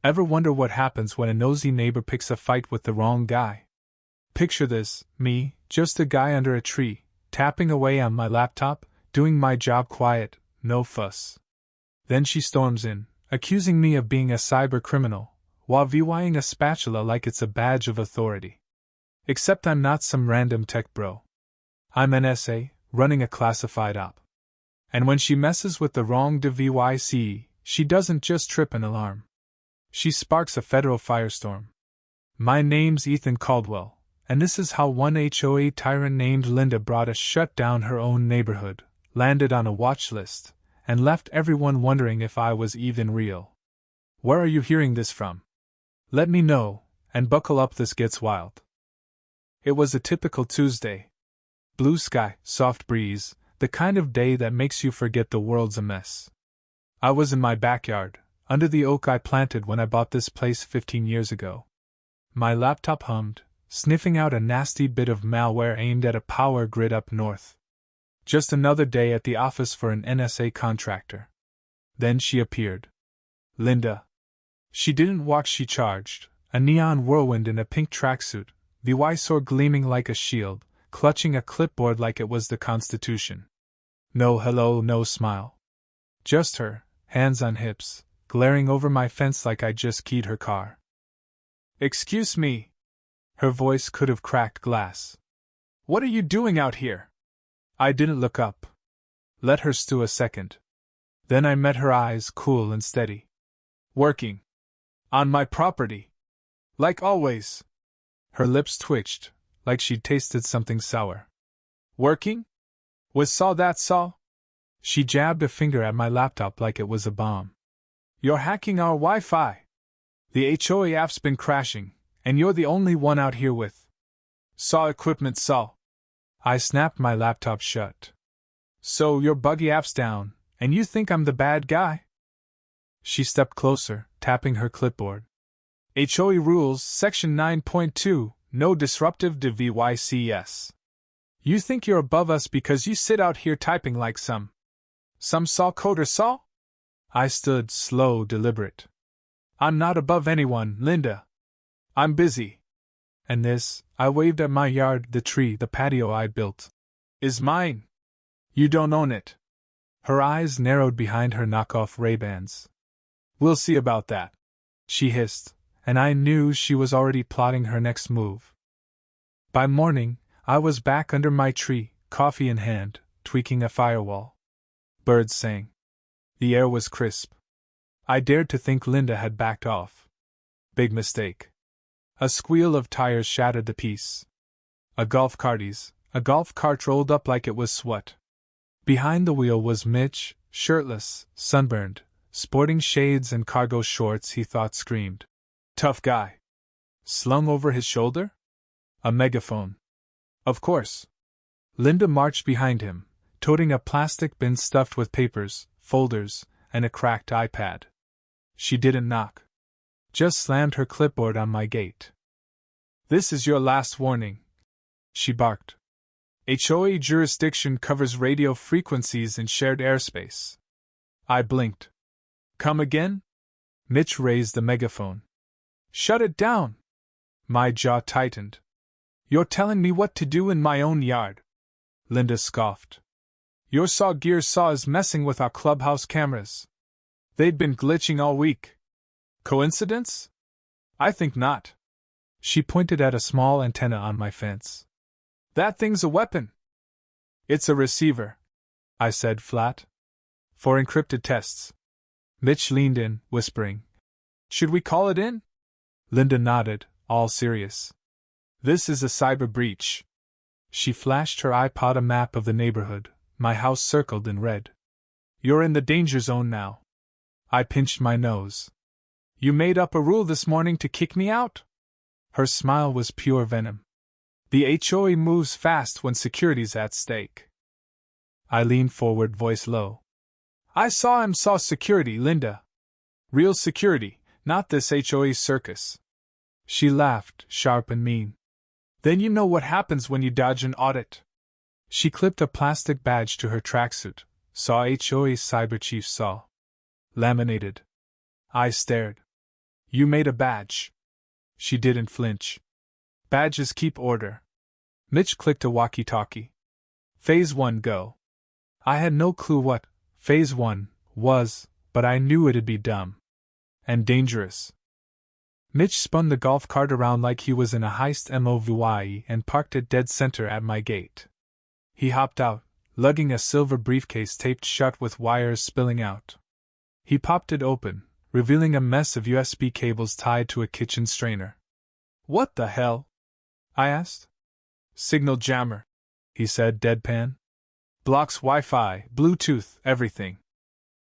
Ever wonder what happens when a nosy neighbor picks a fight with the wrong guy? Picture this, me, just a guy under a tree, tapping away on my laptop, doing my job quiet, no fuss. Then she storms in, accusing me of being a cyber criminal, while VYing a spatula like it's a badge of authority. Except I'm not some random tech bro. I'm NSA, running a classified op. And when she messes with the wrong DVYC, she doesn't just trip an alarm. She sparks a federal firestorm. My name's Ethan Caldwell, and this is how one HOA tyrant named Linda brought us shut down her own neighborhood, landed on a watch list, and left everyone wondering if I was even real. Where are you hearing this from? Let me know, and buckle up, this gets wild. It was a typical Tuesday. Blue sky, soft breeze, the kind of day that makes you forget the world's a mess. I was in my backyard, under the oak I planted when I bought this place 15 years ago. My laptop hummed, sniffing out a nasty bit of malware aimed at a power grid up north. Just another day at the office for an NSA contractor. Then she appeared. Linda. She didn't walk, she charged, a neon whirlwind in a pink tracksuit, the Y-sword gleaming like a shield, clutching a clipboard like it was the Constitution. No hello, no smile. Just her, hands on hips, glaring over my fence like I just keyed her car. Excuse me. Her voice could have cracked glass. What are you doing out here? I didn't look up. Let her stew a second. Then I met her eyes, cool and steady. Working. On my property. Like always. Her lips twitched, like she'd tasted something sour. Working? Was saw that saw? She jabbed a finger at my laptop like it was a bomb. You're hacking our Wi-Fi. The HOA app's been crashing, and you're the only one out here with. Saw equipment saw. I snapped my laptop shut. So your buggy app's down, and you think I'm the bad guy? She stepped closer, tapping her clipboard. HOA rules, section 9.2, no disruptive DVYCS. You think you're above us because you sit out here typing like some saw coder saw? I stood, slow, deliberate. I'm not above anyone, Linda. I'm busy. And this, I waved at my yard, the tree, the patio I built, is mine. You don't own it. Her eyes narrowed behind her knockoff Ray-Bans. We'll see about that, she hissed, and I knew she was already plotting her next move. By morning, I was back under my tree, coffee in hand, tweaking a firewall. Birds sang. The air was crisp. I dared to think Linda had backed off. Big mistake. A squeal of tires shattered the peace. A golf cart rolled up like it was SWAT. Behind the wheel was Mitch, shirtless, sunburned, sporting shades and cargo shorts he thought screamed. Tough guy. Slung over his shoulder? A megaphone. Of course. Linda marched behind him, toting a plastic bin stuffed with papers, folders, and a cracked iPad. She didn't knock. Just slammed her clipboard on my gate. This is your last warning, she barked. HOA jurisdiction covers radio frequencies in shared airspace. I blinked. Come again? Mitch raised the megaphone. Shut it down! My jaw tightened. You're telling me what to do in my own yard? Linda scoffed. Your saw gear saw is messing with our clubhouse cameras. They'd been glitching all week. Coincidence? I think not. She pointed at a small antenna on my fence. That thing's a weapon. It's a receiver, I said flat. For encrypted tests. Mitch leaned in, whispering. Should we call it in? Linda nodded, all serious. This is a cyber breach. She flashed her iPod a map of the neighborhood, my house circled in red. You're in the danger zone now. I pinched my nose. You made up a rule this morning to kick me out? Her smile was pure venom. The HOA moves fast when security's at stake. I leaned forward, voice low. I saw security, Linda. Real security, not this HOA circus. She laughed, sharp and mean. Then you know what happens when you dodge an audit. She clipped a plastic badge to her tracksuit, saw HOA cyber chief saw. Laminated. I stared. You made a badge. She didn't flinch. Badges keep order. Mitch clicked a walkie-talkie. Phase 1 go. I had no clue what Phase 1 was, but I knew it'd be dumb. And dangerous. Mitch spun the golf cart around like he was in a heist movie and parked it dead center at my gate. He hopped out, lugging a silver briefcase taped shut with wires spilling out. He popped it open, revealing a mess of USB cables tied to a kitchen strainer. What the hell? I asked. Signal jammer, he said deadpan. Blocks Wi-Fi, Bluetooth, everything.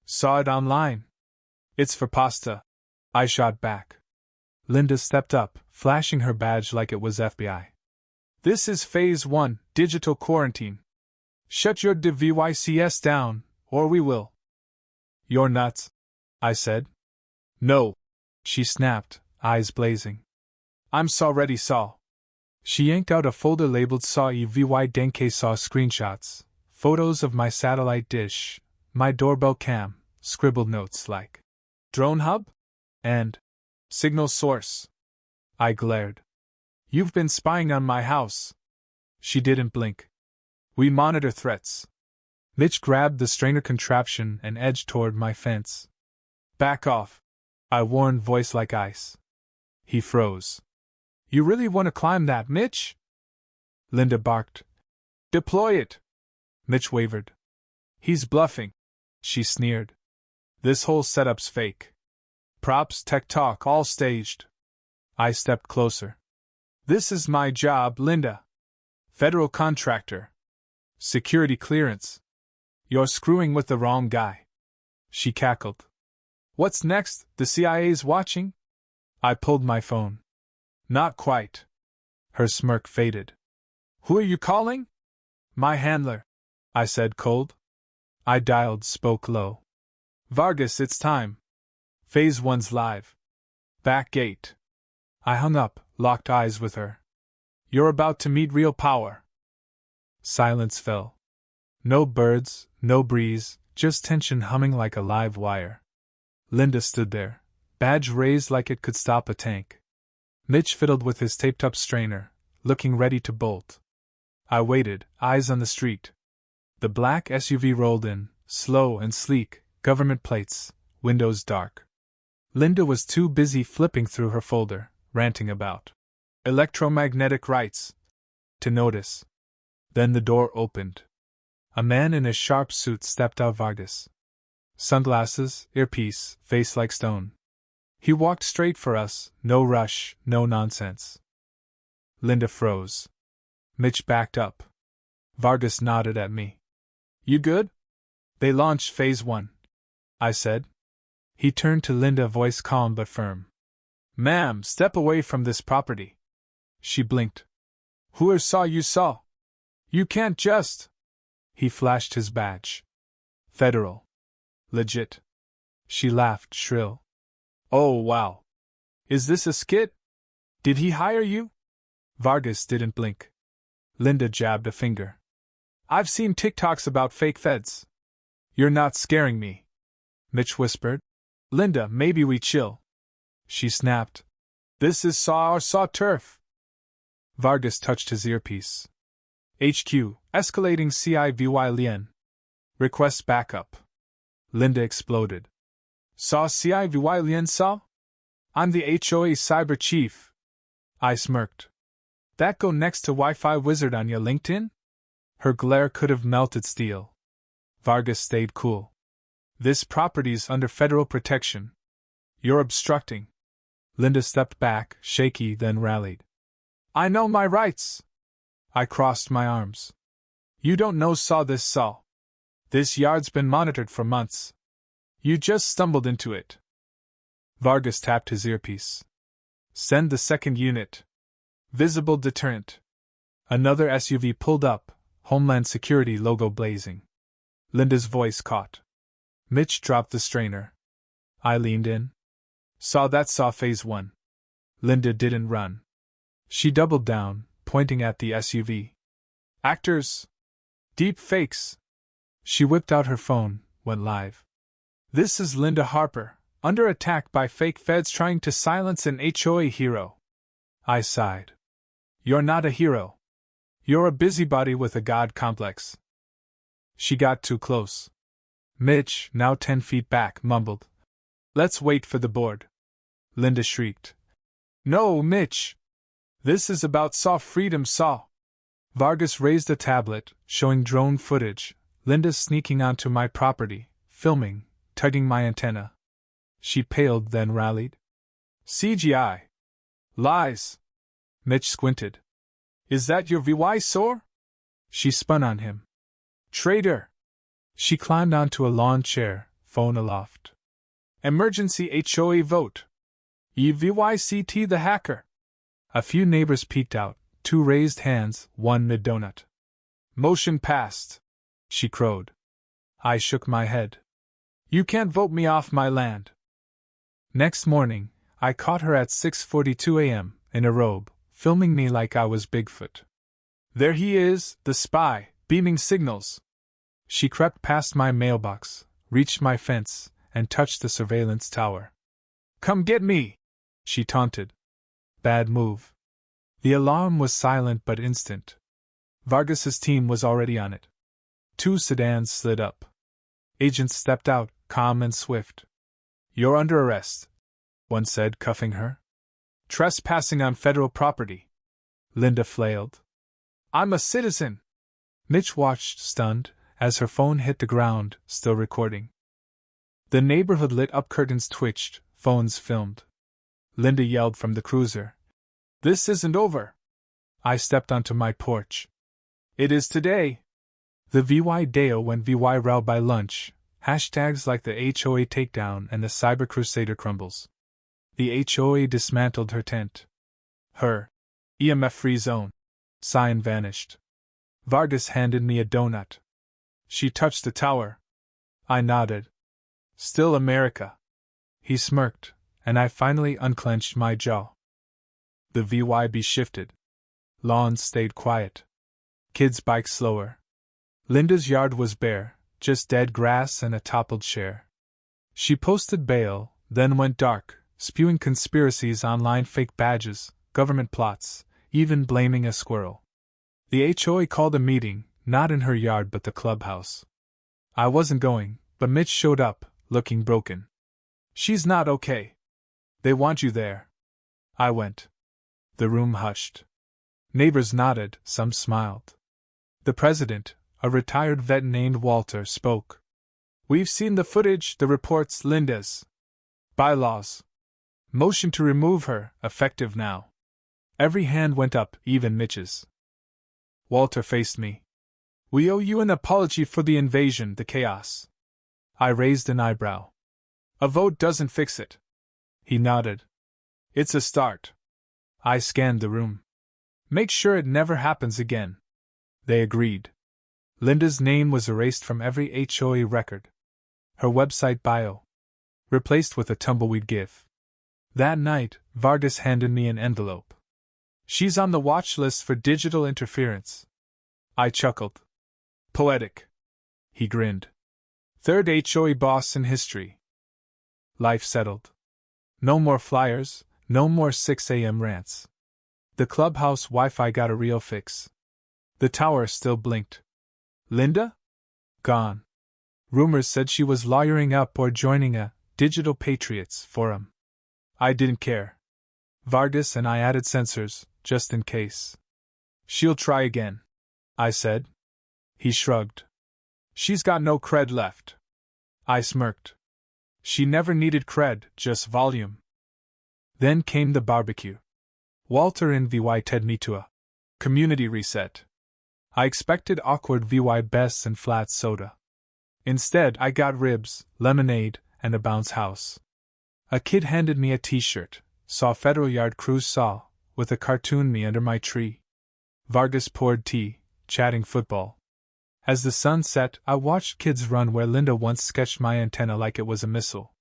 Saw it online. It's for pasta, I shot back. Linda stepped up, flashing her badge like it was FBI. This is Phase 1, digital quarantine. Shut your devices down, or we will. You're nuts, I said. No, she snapped, eyes blazing. I'm ready saw. She yanked out a folder labeled Saw EVY Denke Saw screenshots, photos of my satellite dish, my doorbell cam, scribbled notes like drone hub? And signal source. I glared. You've been spying on my house. She didn't blink. We monitor threats. Mitch grabbed the strainer contraption and edged toward my fence. Back off, I warned, voice like ice. He froze. You really want to climb that, Mitch? Linda barked. Deploy it. Mitch wavered. He's bluffing, she sneered. This whole setup's fake. Props, tech talk, all staged. I stepped closer. This is my job, Linda. Federal contractor. Security clearance. You're screwing with the wrong guy. She cackled. What's next? The CIA's watching? I pulled my phone. Not quite. Her smirk faded. Who are you calling? My handler, I said cold. I dialed, spoke low. Vargas, it's time. Phase 1's live. Back gate. I hung up, locked eyes with her. You're about to meet real power. Silence fell. No birds, no breeze, just tension humming like a live wire. Linda stood there, badge raised like it could stop a tank. Mitch fiddled with his taped-up strainer, looking ready to bolt. I waited, eyes on the street. The black SUV rolled in, slow and sleek, government plates, windows dark. Linda was too busy flipping through her folder, ranting about electromagnetic rights, to notice. Then the door opened. A man in a sharp suit stepped out. Vargas. Sunglasses, earpiece, face like stone. He walked straight for us, no rush, no nonsense. Linda froze. Mitch backed up. Vargas nodded at me. You good? They launched Phase 1, I said. He turned to Linda, voice calm but firm. Ma'am, step away from this property. She blinked. Whoever saw you saw. You can't just. He flashed his badge. Federal. Legit. She laughed shrill. Oh, wow. Is this a skit? Did he hire you? Vargas didn't blink. Linda jabbed a finger. I've seen TikToks about fake feds. You're not scaring me, Mitch whispered. Linda, maybe we chill. She snapped. This is Saw turf. Vargas touched his earpiece. HQ, escalating CIVY Lien. Request backup. Linda exploded. Saw CIVY Lien saw? I'm the HOA cyber chief. I smirked. That go next to Wi-Fi wizard on your LinkedIn? Her glare could have melted steel. Vargas stayed cool. This property's under federal protection. You're obstructing. Linda stepped back, shaky, then rallied. I know my rights. I crossed my arms. You don't know saw this saw. This yard's been monitored for months. You just stumbled into it. Vargas tapped his earpiece. Send the second unit. Visible deterrent. Another SUV pulled up, Homeland Security logo blazing. Linda's voice caught. Mitch dropped the strainer. I leaned in. Saw Phase 1. Linda didn't run. She doubled down, pointing at the SUV. Actors! Deep fakes! She whipped out her phone, went live. This is Linda Harper, under attack by fake feds trying to silence an HOA hero. I sighed. You're not a hero. You're a busybody with a god complex. She got too close. Mitch, now 10 feet back, mumbled. Let's wait for the board. Linda shrieked. No, Mitch! This is about saw freedom saw. Vargas raised a tablet, showing drone footage, Linda sneaking onto my property, filming, tugging my antenna. She paled, then rallied. CGI. Lies. Mitch squinted. Is that your VY sore? She spun on him. Traitor. She climbed onto a lawn chair, phone aloft. Emergency HOA vote. EVYCT the hacker. A few neighbors peeked out, 2 raised hands, 1 mid-donut. Motion passed, she crowed. I shook my head. You can't vote me off my land. Next morning, I caught her at 6:42 a.m., in a robe, filming me like I was Bigfoot. There he is, the spy, beaming signals. She crept past my mailbox, reached my fence, and touched the surveillance tower. Come get me, she taunted. Bad move. The alarm was silent but instant. Vargas's team was already on it. 2 sedans slid up. Agents stepped out, calm and swift. You're under arrest, one said, cuffing her. Trespassing on federal property. Linda flailed. I'm a citizen. Mitch watched, stunned, as her phone hit the ground, still recording. The neighborhood lit up, curtains twitched, phones filmed. Linda yelled from the cruiser. This isn't over. I stepped onto my porch. It is today. The VY Deo went VY Rao by lunch, hashtags like the HOA takedown and the Cyber Crusader crumbles. The HOA dismantled her tent. Her EMF-free zone sign vanished. Vargas handed me a donut. She touched the tower. I nodded. Still America. He smirked, and I finally unclenched my jaw. The VYB shifted. Lawns stayed quiet. Kids biked slower. Linda's yard was bare, just dead grass and a toppled chair. She posted bail, then went dark, spewing conspiracies online, fake badges, government plots, even blaming a squirrel. The HOA called a meeting, not in her yard but the clubhouse. I wasn't going, but Mitch showed up, looking broken. She's not okay. They want you there. I went. The room hushed. Neighbors nodded, some smiled. The president, a retired vet named Walter, spoke. We've seen the footage, the reports, Linda's bylaws. Motion to remove her, effective now. Every hand went up, even Mitch's. Walter faced me. We owe you an apology for the invasion, the chaos. I raised an eyebrow. A vote doesn't fix it. He nodded. It's a start. I scanned the room. Make sure it never happens again. They agreed. Linda's name was erased from every HOA record. Her website bio replaced with a tumbleweed gif. That night, Vargas handed me an envelope. She's on the watch list for digital interference. I chuckled. Poetic. He grinned. 3rd HOA boss in history. Life settled. No more flyers, no more 6 a.m. rants. The clubhouse Wi-Fi got a real fix. The tower still blinked. Linda? Gone. Rumors said she was lawyering up or joining a Digital Patriots forum. I didn't care. Vargas and I added sensors, just in case. She'll try again, I said. He shrugged. She's got no cred left. I smirked. She never needed cred, just volume. Then came the barbecue. Walter and VY ted me to a community reset. I expected awkward VY bests and flat soda. Instead, I got ribs, lemonade, and a bounce house. A kid handed me a t-shirt, saw Federal Yard Cruise saw, with a cartoon me under my tree. Vargas poured tea, chatting football. As the sun set, I watched kids run where Linda once sketched my antenna like it was a missile.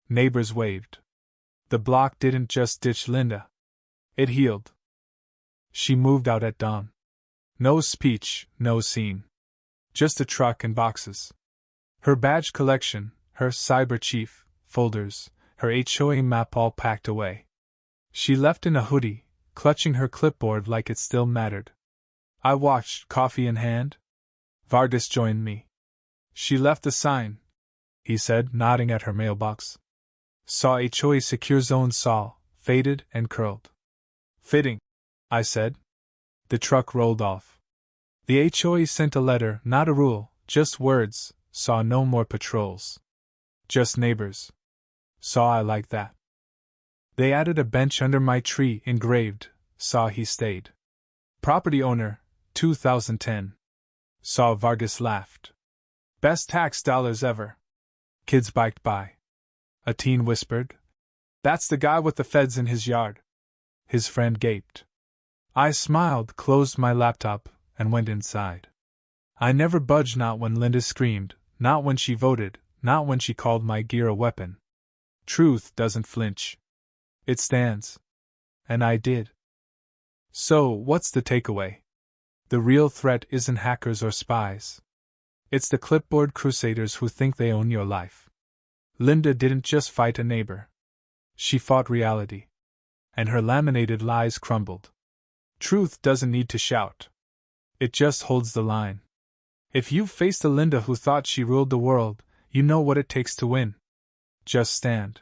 Neighbors waved. The block didn't just ditch Linda. It healed. She moved out at dawn. No speech, no scene. Just a truck and boxes. Her badge collection, her cyber chief, folders, her HOA map all packed away. She left in a hoodie, clutching her clipboard like it still mattered. I watched, coffee in hand. Vargas joined me. She left a sign, he said, nodding at her mailbox. Saw HOA Secure Zone saw, faded and curled. Fitting, I said. The truck rolled off. The HOA sent a letter, not a rule, just words, saw no more patrols. Just neighbors. Saw I like that. They added a bench under my tree engraved, saw he stayed. Property owner, 2010. Saw Vargas laughed. Best tax dollars ever. Kids biked by. A teen whispered, "That's the guy with the feds in his yard." His friend gaped. I smiled, closed my laptop, and went inside. I never budged, not when Linda screamed, not when she voted, not when she called my gear a weapon. Truth doesn't flinch. It stands. And I did. So, what's the takeaway? The real threat isn't hackers or spies. It's the clipboard crusaders who think they own your life. Linda didn't just fight a neighbor. She fought reality. And her laminated lies crumbled. Truth doesn't need to shout. It just holds the line. If you've faced a Linda who thought she ruled the world, you know what it takes to win. Just stand.